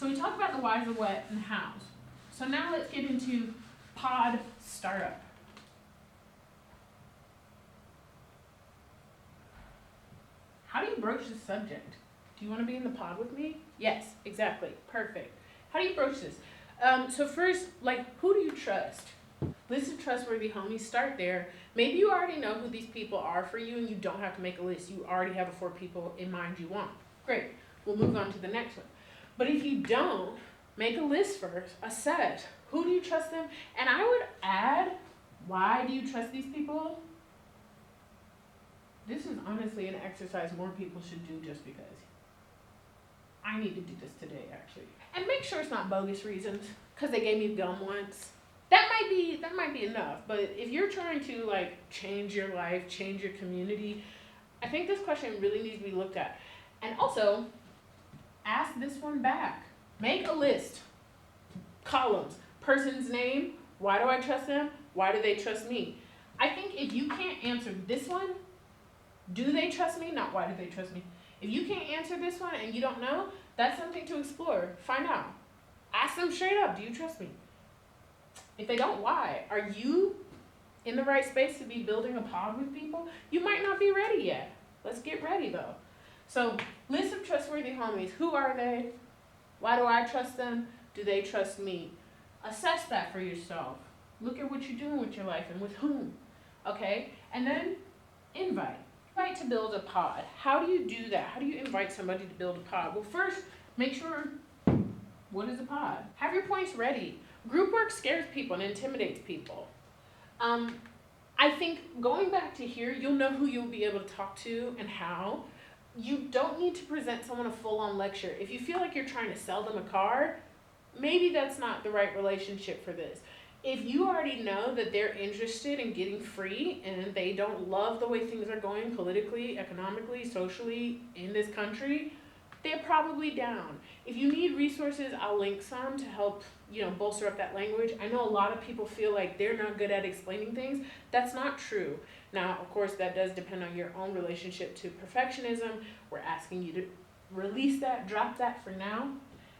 So we talked about the whys, the what, and the hows. So now let's get into pod startup. How do you broach this subject? Do you want to be in the pod with me? Yes, exactly. Perfect. How do you broach this? So first, who do you trust? List of trustworthy homies, start there. Maybe you already know who these people are for you and you don't have to make a list. You already have the 4 people in mind you want. Great. We'll move on to the next one. But if you don't, make a list first, assess. Who do you trust them? And I would add, why do you trust these people? This is honestly an exercise more people should do just because. I need to do this today, actually. And make sure it's not bogus reasons, because they gave me gum once. That might be enough. But if you're trying to change your life, change your community, I think this question really needs to be looked at. And also, ask this one back. Make a list. Columns. Person's name. Why do I trust them? Why do they trust me? I think if you can't answer this one, do they trust me? Not why do they trust me. If you can't answer this one and you don't know, that's something to explore. Find out. Ask them straight up, do you trust me? If they don't, why? Are you in the right space to be building a pod with people? You might not be ready yet. Let's get ready though. So, list of trustworthy homies. Who are they? Why do I trust them? Do they trust me? Assess that for yourself. Look at what you're doing with your life and with whom. Okay? And then invite. Invite to build a pod. How do you do that? How do you invite somebody to build a pod? Well, first, make sure, what is a pod? Have your points ready. Group work scares people and intimidates people. I think going back to here, you'll know who you'll be able to talk to and how. You don't need to present someone a full-on lecture. If you feel like you're trying to sell them a car, maybe that's not the right relationship for this. If you already know that they're interested in getting free and they don't love the way things are going politically, economically, socially in this country, they're probably down. If you need resources, I'll link some to help, bolster up that language. I know a lot of people feel like they're not good at explaining things. That's not true. Now, of course, that does depend on your own relationship to perfectionism. We're asking you to release that, drop that for now.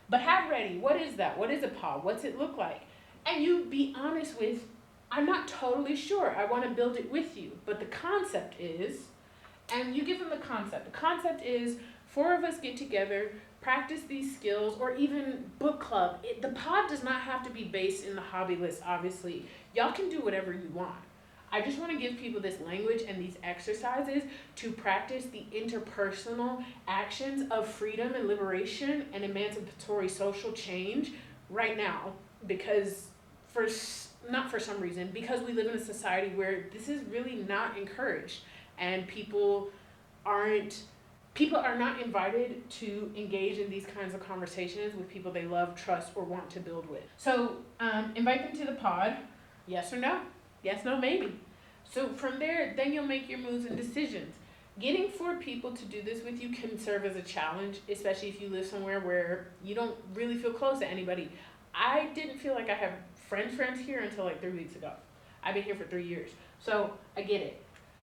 But have ready, what is that? What is a pod? What's it look like? And you be honest with, I'm not totally sure. I want to build it with you. But the concept is, and you give them the concept. The concept is 4 of us get together, practice these skills, or even book club. The pod does not have to be based in the hobby list, obviously. Y'all can do whatever you want. I just want to give people this language and these exercises to practice the interpersonal actions of freedom and liberation and emancipatory social change right now. Because not for some reason, because we live in a society where this is really not encouraged and people are not invited to engage in these kinds of conversations with people they love, trust, or want to build with. So invite them to the pod. Yes or no? Yes, no, maybe. So from there, then you'll make your moves and decisions. Getting 4 people to do this with you can serve as a challenge, especially if you live somewhere where you don't really feel close to anybody. I didn't feel like I have friends here until 3 weeks ago. I've been here for 3 years. So I get it.